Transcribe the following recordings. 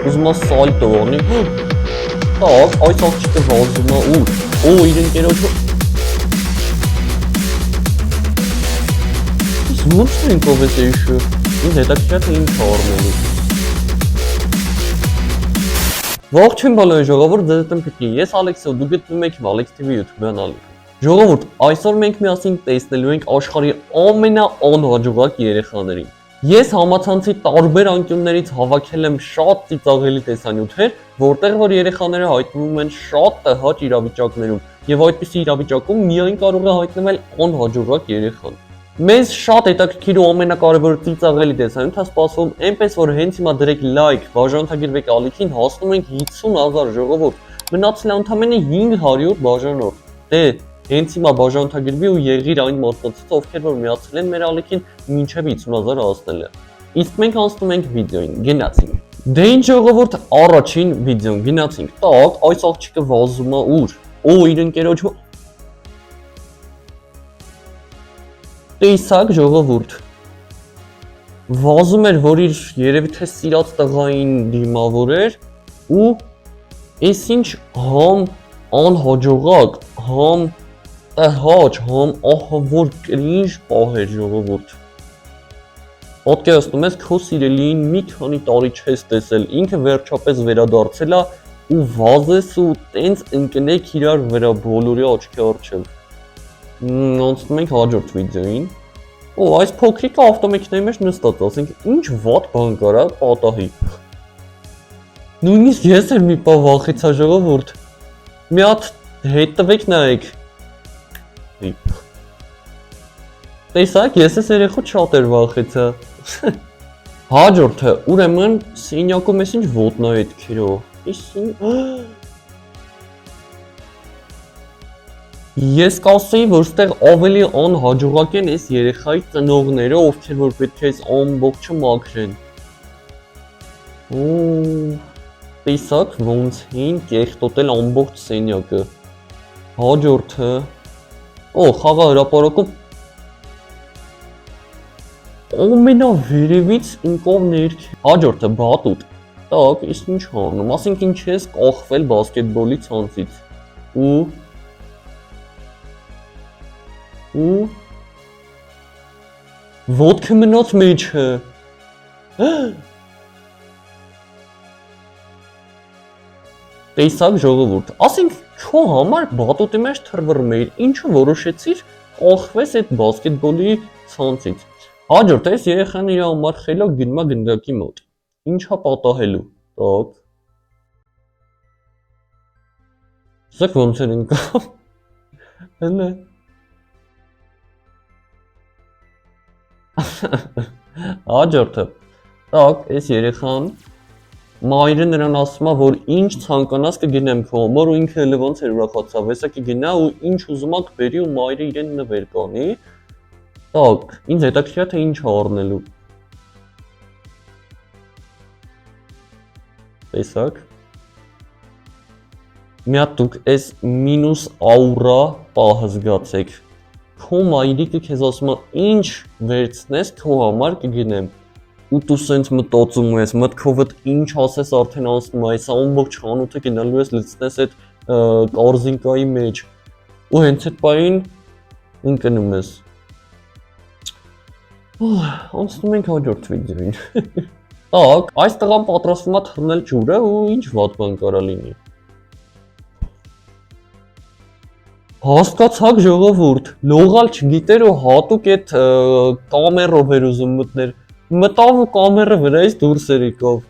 ուզում ես սալտո անի։ Так, այս աղջիկը վազում է ուր։ Օ, իր ընկերոջը։ Իսկ ո՞նց են կովես էշը։ Ինձ հետաքրքիր է ինչ առնելու։ Ողջույն բոլորին ժողովուրդ, ձեզ եմ Փիթի։ Ես Ալեքսը, դուք գտնվում եք Alex TV YouTube կանալի։ Ժողովուրդ, այսօր մենք միասին տեսնելու ենք աշխարհի ամենաանհաջողակ երեխաներին։ Ես համացանցի տարբեր անկյուններից հավաքել եմ շատ ծիծաղելի տեսանյութեր, որտեղ որ երեխաները հայտնվում են շատ տհաճ իրավիճակներում, եւ այդպիսի իրավիճակում միայն կարող է հայտնվել անհաջողակ երեխան։ Մեզ շատ հետաքրքիր ու ամենակարևորը ծիծաղելի տեսանյութ է սպասվում, այնպես որ հենց հիմա դրեք լայք, բաժանորդագրվեք ալիքին, հասնում ենք 50,000 ժողովուրդ, մնացել է ընդամենը 500 բաժանորդ։ Դե հենց հիմա բաժանորդագրվի ու եղիր այն մարդկանցից, ովքեր որ միացել են մեր ալիքին, մինչև 50,000 հասնելը։ Իսկ մենք անցնում ենք վիդեոին, գնացինք։ Դե ինչ ժողովուրդ, առաջին վիդեոն գնացինք։ Так, այս աղջիկը վազում է ուր։ Օ, իր ընկերոջը։ Տեսակ ժողովուրդ։ Վազում էր, որ իր երևի թե սիրած տղային դիմավորեր ու այս ինչ համ անհաջողակ, համ տհաճ, համ ահավոր կրինժ պահեր ժողովուրդ։ Պատկերացնում ես քո սիրելիին մի քանի տարի չես տեսել, ինքը վերջապես վերադարձել է ու վազես ու տենց ընկնեք իրար վրա բոլորի աչքի առջև։ Անցնում ենք հաջորդ վիդեոին։ Օ, այս փոքրիկը ավտոմեքենայի մեջ նստած, ասենք ինչ վատ բան կարա պատահի։ Նույնիսկ ես էլ մի պահ վախեցա ժողովուրդ։ Մի հատ հետ տվեք նայեք։ Տեսակ, ես ես երեխոտ շատ էր վախեցա։ Հաջորդը, ուրեմն սենյակում ես ինչ ոտնահետքերով։ Ես կասեի, որ ստեղ ավելի անհաջողակ են այս երեխայի ծնողները, ովքեր որ պետք է այս ամբողջը մաքրեն։ Տեսակ, ոնց էին կեղտոտել ամբողջ սենյակը։ Հաջորդը, խաղահրապարակում ամենավերևից ընկավ ներք։ Հաջորդը, բատուտ։ Так, իսկ ինչ անում, ասենք ինչ ես կախվել բասկետբոլի ցանցից։ Ու ոտքը մնաց մեջը։ Տեսակ ժողովուրդ, ասենք քո համար բատուտի մեջ թռվռում էիր, ինչու որոշեցիր կախվես այդ բասկետբոլի ցանցից։ Հաջորդ այս երեխան իր համար խելոք գնում է գնդակի մոտ։ Ինչա պատահելու։ Так։ Սա ոնց էր ընկավ։ Հələ Հաջորդը, так, այս երեխան մայրը նրան ասում է, որ ինչ ցանկանաս կգնեմ քո համար ու ինքը էլ ոնց էր ուրախացավ, հեսա կգնա ու ինչ ուզում ա կբերի ու մայրը իրեն նվեր կանի։ Так, ինձ հետաքրքիր է թե ինչ առնելու։ Տեսակ։ Մի հատ դուք այս մինուս աուրա պահը զգացեք։ Քո մայրիկը քեզ ասում է ինչ վերցնես քո համար կգնեմ ու դու սենց մտածում ես մտքովդ ինչ ասես արդեն անցնում է այս ամբողջ խանութը գնալու ես լցնես այդ կորզինկայի մեջ ու հենց այդ պահին ընկնում ես։ Անցնում ենք հաջորդ վիդեոին։ Так, այս տղան պատրաստվում է թռնել ջուրը ու ինչ վատ բան կարա լինի։ Հասկացաք ժողովուրդ, լողալ չգիտեր ու հատուկ այդ կամերով էր ուզում մտներ, մտավ ու կամերը վրայից դուրս էր եկավ։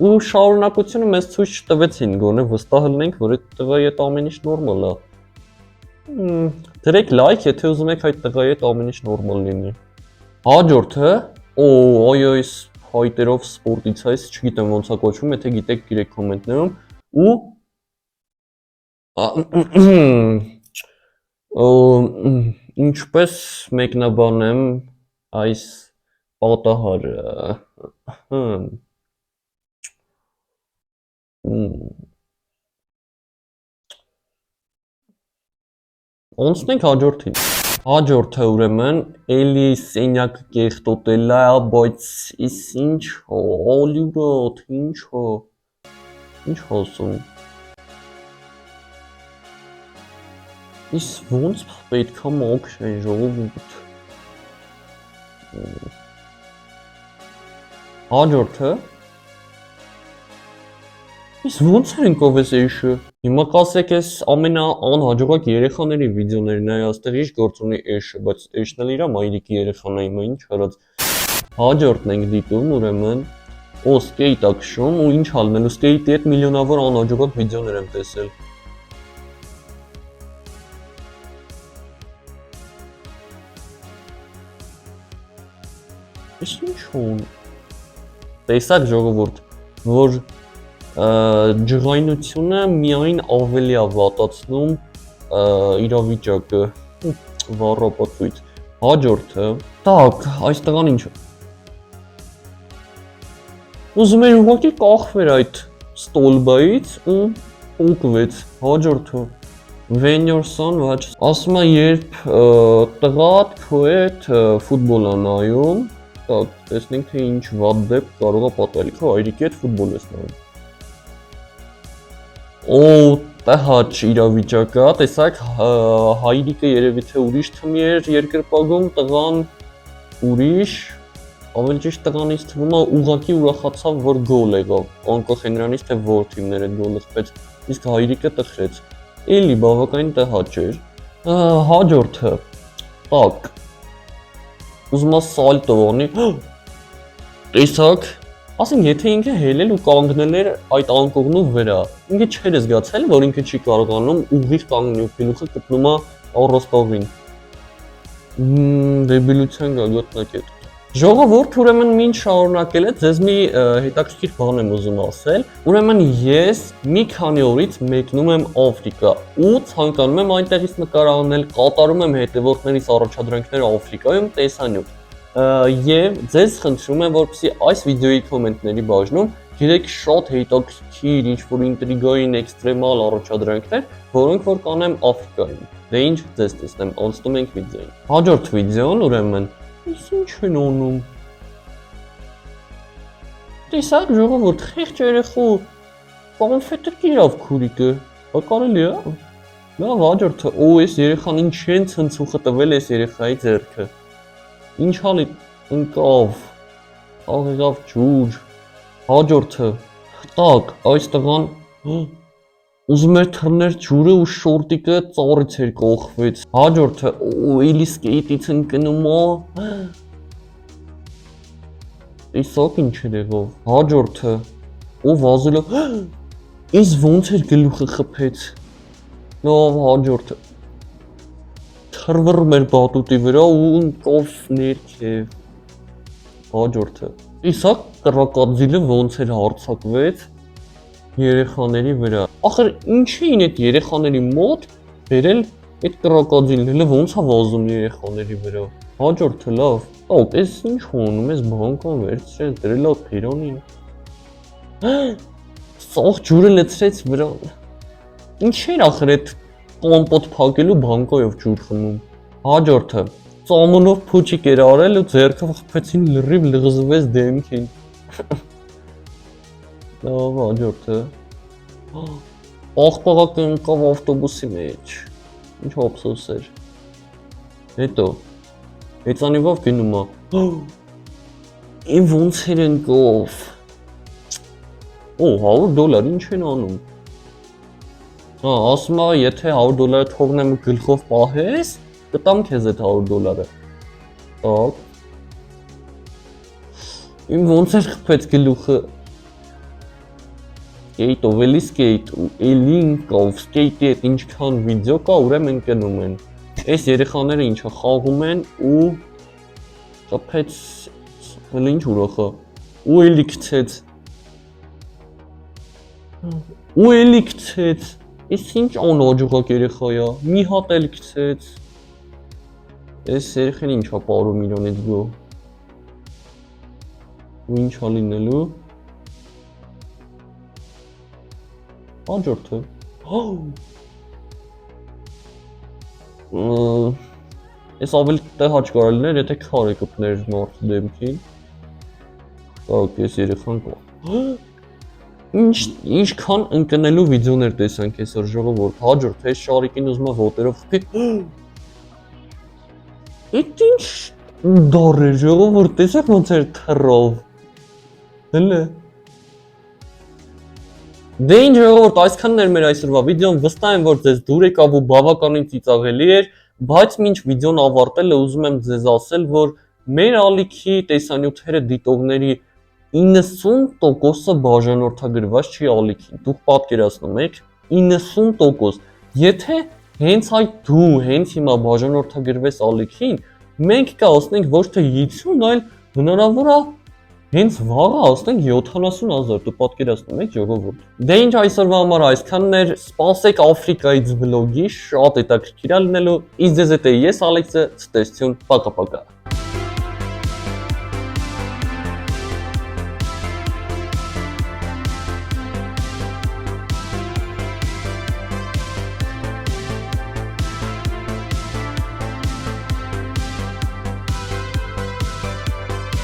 Ու շարունակությունը մեզ ցույց չտվեցին, գոնե վստահ լինենք, որ այդ տղայի հետ ամեն ինչ նորմալ է։ Դրեք լայք, եթե ուզում եք այդ տղայի հետ ամեն ինչ նորմալ լինի։ Հաջորդը, այո, այս հայտերով սպորտից է, չգիտեմ ոնց է կոչվում, եթե գիտեք գրեք կոմենտներում ու ինչպես մեկնաբանեմ այս պատահարը։ Անցնենք հաջորդին։ Հաջորդը ուրեմն էլի սենյակը կեղտոտել է, բայց ის ինչ հո, Օլիվոտ, ինչ հո, ինչ հոսում։ Ის ոնց պետքա մոքրեն ժողովուրդ։ Հաջորդը Իսկ ոնց ենք ով էս էշը։ Հիմա կասեք էս ամենաանհաջողակ երեխաների վիդեոներն է, այստեղ ինչ գործ ունի էշը, բայց էշն էլ իրա մայրիկի երեխան է, հիմա ինչ արած։ Հաջորդն ենք դիտում, ուրեմն օ սկեյտ ա քշում ու ինչ ալնելու սկեյտի հետ միլիոնավոր անհաջողակ վիդեոներ եմ տեսել։ Էս ինչ հոն։ Տեսակ ժողովուրդ, որ ջղայնությունը միայն ավելի է վատացնում իրավիճակը, վառապատույց։ Հաջորդը, տակ, այստեղան ինչ է։ Ուզում էր ուղղակի կախվեր այդ ստոլբայից ու ուկվեց։ Հաջորդը, when your son watches, ասում է երբ տղատ քո հետ ֆուտբոլ է նայում, տակ, տեսնենք թե ինչ վատ դեպք կարող է պատահել, քո հայրիկի հետ ֆուտբոլ ես նայում։ Օ, տհաճ իրավիճակ է, տեսակ հայրիկը երևի թե ուրիշ թմի էր երկրպագում, տղան ուրիշ, ավելի ճիշտ տղանից թվում է ուղղակի ուրախացավ, որ գոլ եղավ, անկախ նրանից թե որ թիմներ այդ գոլը խփեց, իսկ հայրիկը տխրեց։ Էլի բավականին տհաճ էր։ Հաջորդը, տակ, ուզում է սալտո անի, տեսակ, ասենք եթե ինքը հելել ու կանգնել էր այդ անկողնու վրա, ինքը չէր զգացել, որ ինքը չի կարողանում ուղիղ կանգնի ու գլուխը կպնում է առաստաղին։ Դեբիլության գագաթնակետ։ Ժողովուրդ, ուրեմն մինչ շարունակել է, ձեզ մի հետաքրքիր բան եմ ուզում ասել։ Ուրեմն ես մի քանի օրից մեկնում եմ Աֆրիկա ու ցանկանում եմ այնտեղից նկար անել, կատարում եմ հետևորդներիս առաջադրանքները Աֆրիկայում տեսանյութ։ Եվ ձեզ խնդրում եմ, որպեսզի այս վիդեոյի կոմենտների բաժնում գիրեք շատ հետաքրքիր, ինչ-որ ինտրիգային, էքստրեմալ առաջադրանքներ, որոնք որ կանեմ Աֆրիկայում։ Դե ինչ ձեզ տեսնեմ, անցնում ենք վիդեոին։ Հաջորդ վիդեոն ուրեմն Իսկ ինչ են անում։ Տեսակ ժողովուրդ, խեղճ երեխու կոնֆետը կիրավ քուրիկը, կարելի է։ Լավ, հաջորդը, օ, այս երեխան ինչ են ցնցուխը տվել այս երեխայի ձեռքը։ Ինչ ալի ընկավ, աղեղավ ջուր։ Հաջորդը, տակ, այս տղան ուզում էր թռներ ջուրը ու շորտիկը ծառից էր կողվեց։ Հաջորդը, օ, էլի սկեյտից ընկնում է։ Տեսակ ինչ էր եղավ։ Հաջորդը, օ, վազելով, ինձ ոնց էր գլուխը խփեց։ Լավ, հաջորդը, թռվռում էր բատուտի վրա ու ընկավ ներքև։ Հաջորդը, տեսակ կրակածիլը ոնց էր հարձակվեց երեխաների վրա։ Ախր ինչ էին այդ երեխաների մոտ բերել այդ կրակածիլները ոնց է վազում երեխաների վրա։ Հաջորդը լավ։ Տոպ, էս ինչ հոնում, էս բանկան վերցրել, դրել է փերանին։ Սաղ ջուրը լցրեց վրա։ Ինչ էր ախր այդ կոմպոտ փակելու բանկայով ջուր խմում։ Հաջորդը ծամոնով փուչիկ էր արել ու ձեռքը խփեցին լրիվ լղզվեց դեմքին։ Լավ, հաջորդը աղբաղակը ընկավ ավտոբուսի մեջ, ինչ ափսոս էր։ Հետո, հեծանիվով գնում է, իմ ոնց էր ընկով։ Օ, $100, ինչ են անում։ Ասում է, եթե $100 թողնեմ գլխով պահես, կտամ քեզ այդ $100-ը։ Տակ։ Իմ ոնց էր խփեց գլուխը։ Սկեյտով էլի սկեյտ ու էլի ընկավ, սկեյտի հետ ինչքան վիդեո կա, ուրեմն կնում են։ Այս երեխաները ինչա խաղում են ու խփեց, էլ ինչ ուրախա, ու էլի գցեց։ Ու էլի գցեց, այս ինչ անհաջողակ երեխա է, մի հատ էլ գցեց։ Այս երեխան ինչա պարում իրոնից գո։ Ու ինչա լինելու։ Հաջորդը։ Ես ավելի տհաճ կարելի լիներ, եթե քարը կպներ մարդու դեմքին։ Կարող ես երեխան կա։ Ինչքան ընկնելու վիդեոներ տեսանք այսօր ժողովուրդ, հաջորդ այս շարիկին ուզում եմ ոտերով խփի։ Էդ ինչ դառ է ժողովուրդ, տեսեք ոնց էր թռով։ Հələ Դե ինչ ժողովուրդ, այսքանն էր մեր այսօրվա վիդեոն, վստահ եմ, որ ձեզ դուր եկավ ու բավականին ծիծաղելի էր, բայց մինչ վիդեոն ավարտելը ուզում եմ ձեզ ասել, որ մեր ալիքի տեսանյութերը դիտողների 90%-ը բաժանորդագրված չի ալիքին։ Դուք պատկերացնում եք, 90%։ Եթե հենց այդ դու հենց հիմա բաժանորդագրվես ալիքին, մենք կհասնենք ոչ թե 50, այլ հնարավոր է հենց վաղը ասենք 70,000, դու պատկերացնում եք ժողովուրդ։ Դե ինչ այսօրվա համար այսքանն էր, սպասեք Աֆրիկայից վլոգի, շատ հետաքրքիր է լինելու։ Իսկ ձեզ հետ եմ ես Ալեքսը, ցտեսություն, պակա-պակա։